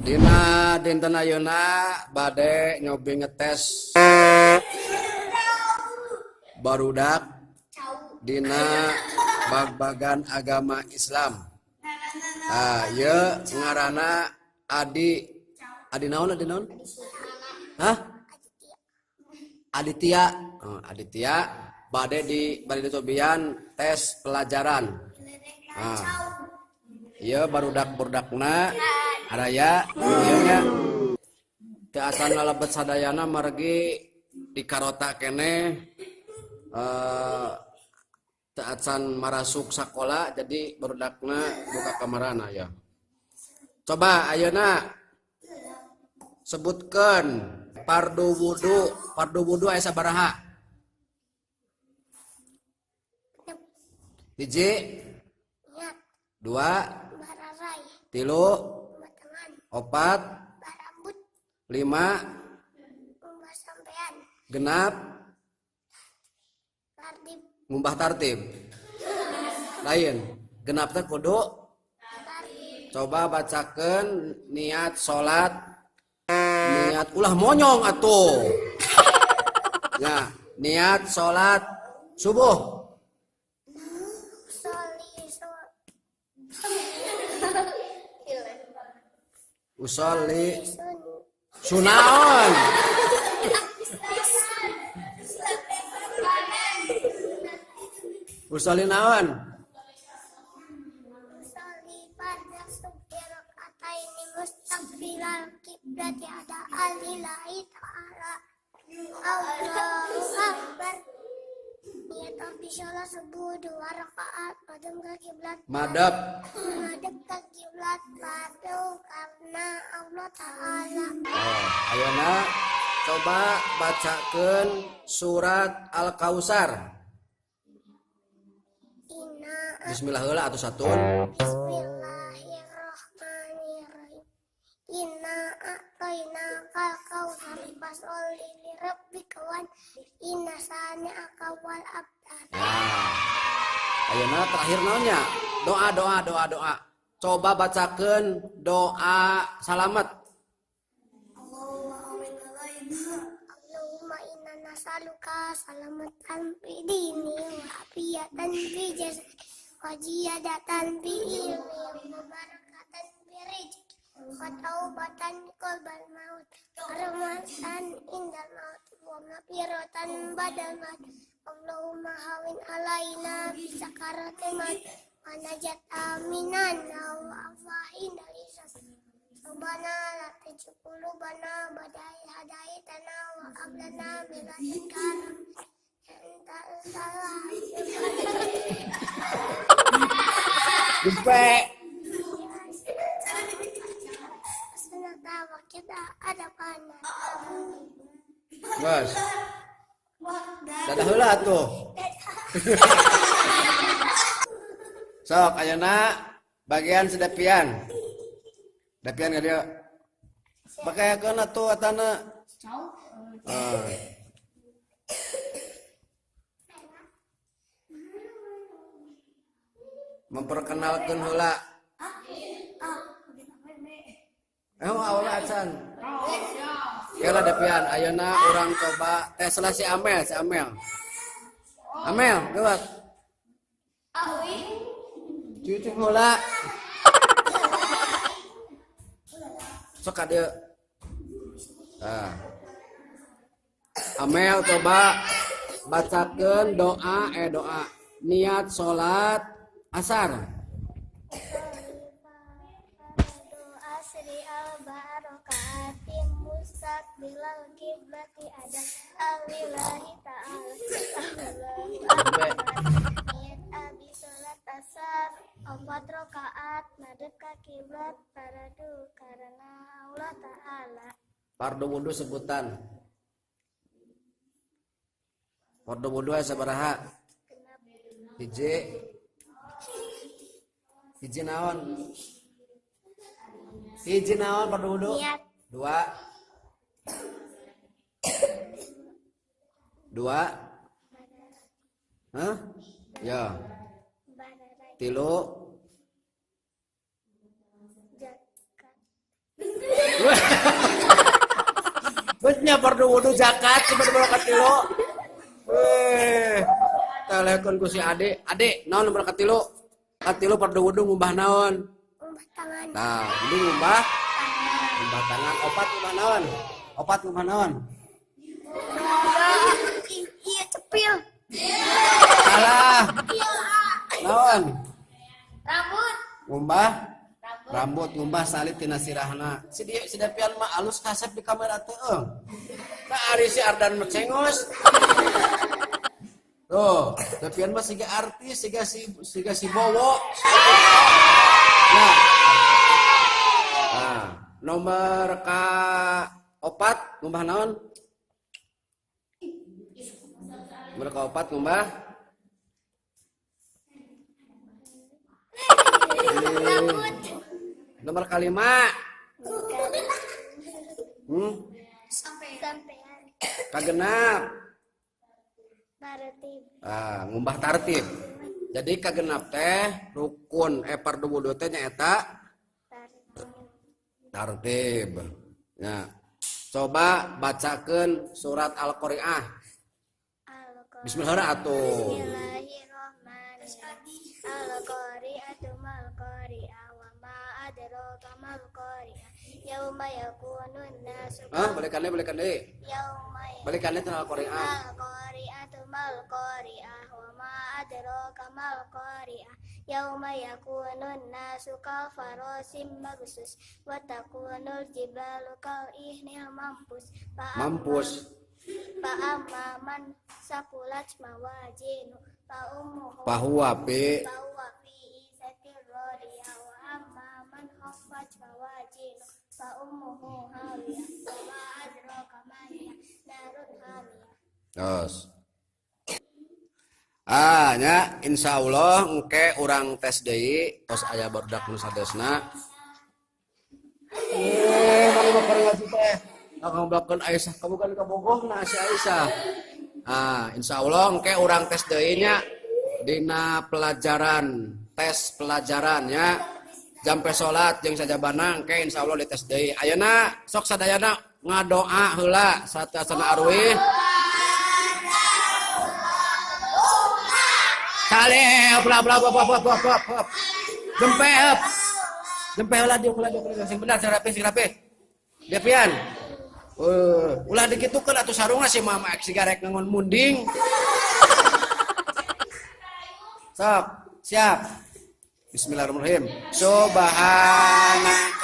Dina dinten ayeuna bade nyobi ngetes barudak dina bag-bagan agama Islam. Ieu ngaranna Adi naon? Hah? Aditya. Aditya bade cobian tes pelajaran. Ieu barudak-burdakna araya ieu nya teu asan lalebet sadayana margi di karota keneh teu asan marasuk sakola jadi barudakna buka kamarana ya. Coba ayeuna sebutkeun fardu wudu aya sabaraha? Hiji, dua, tilu, opat, lima, genap, ngumbah tartib. Lain, genap teh kudu. Coba bacakeun niat salat, niat ulah monyong atuh. Ya, niat salat subuh. Usolli sunaon. Usolli naon? Usolli pada subhiro kataini mustaqbilal kiblati ada alillahi ta'ala. Allahu akbar. Niat abdi sholat subuh 2 rakaat madep ke kiblat. Madep ke kiblat padu karena Allah Ta'ala. Ayeuna coba bacakeun surat Al-Kautsar. Bismillah heula atuh satun. Bismillahirrahmanirrahim. Inna a'tainakal kautsar fasholli lirabbika wan inna sani'aka wal abtar. Ayeuna terakhir naonnya? Doa. Coba bacakeun doa salamet. Allahumma inna nas'aluka salamatan fi dini wa afiyatan fi jasadi wa ziyadatan fi ilmi wa barakatan fi rizqi wa taubatan qabla maut wa rahmatan indal maut wa maghfiratan ba'dal maut. Allahumma hawin alaina bi sakaratil maut wa najat aminan wa afahin dari Subhana la tajqulu bana badai hadai tanah wa ablana biladika anta salah. Dupe. Senata kita ada panas. Bos. Dadah heula atuh. Sok ayeuna bagian sedepian. Depian ka dia. Pakayakeun atuh atana. Memperkenalkan heula. Awalna acan. Kela depian ayeuna urang coba tes lah si Amel. Amel, gawat. Cucu heula. Sok ka dieu. Amel coba bacakeun doa niat salat asar. Asri al-barakatim mustaqbilal kiblati ada alillahi ta'ala. Niat abi salat asar 4 rakaat madep ka kiblat paradu karena Allah Ta'ala. Fardu wudu sebutan. Fardu wudu aya sabaraha? Hiji naon? Fardu wudu? Niat. Dua. Hah? Ya. Tilu. Zakat. Nya fardu wudu zakat sebenarnya katilu. Telepon ku si Ade. Ade, naon nomor katilu? Katilu fardu wudu ngubah naon? Ngubah tangan. Nah, wudu ngubah tangan. Opat ngubah naon? Opat ngubah naon? Iya cepil. Salah. Naon? Rambut. Ngubah rambut ngubah salib tina sirahna. Si Depian mah alus kasep di kamera teh eueuh. Da ari si Ardan mecengos. Tuh, Depian mah siga artis, siga si Bowo. Nah, nomor ka 4 ngubah naon? Nomor ka 4 ngubah nomor kalima. Sampai. Kagenap. Tartib. Ngumbah tartib. Jadi kagenap teh rukun fardu wudu teh nyaeta tartib. Ya. Coba bacakeun surat Al-Qari'ah. Bismillahirrahmanirrahim atuh. Al-Qari'atu mal-Qari'ah wa ma adraka mal-Qari'ah yauma yakunun nasu Balikan deh. yauma Balikan deh Al-Qari'ah. Al-Qari'atu mal-Qari'ah wa ma adraka mal-Qari'ah yauma yakunun nasu kal farasim mabsus wa takunul jibalu kal ihnil mampus Fa'amman sakulat mawazinu Pahuwa fi isatir rodiya wa amman khaffat mawazinu fa'ummuhu hawiyah wa ma adraka ma hiya narun hamiyah. Terus. Nya insyaallah engke urang tes deui tos aya barudak nu sadesna. Mari bakar ngaji teh. Ngablakeun Aisyah kabukan kabogohna si Aisyah. Insyaallah engke urang tes deui nya dina tes pelajarannya jampe salat jeung sajabana engke insyaallah dites deui. Ayeuna sok sadayana ngadoa heula satasana arwih. Saleh bla bla bla bla bla. Jempe heula diuk sing bener sing rapi. Depian. Ulah dikitukeun atuh sarungna si mama si garek ngangon munding. Sok, siap. Bismillahirrahmanirrahim. Subhanallah.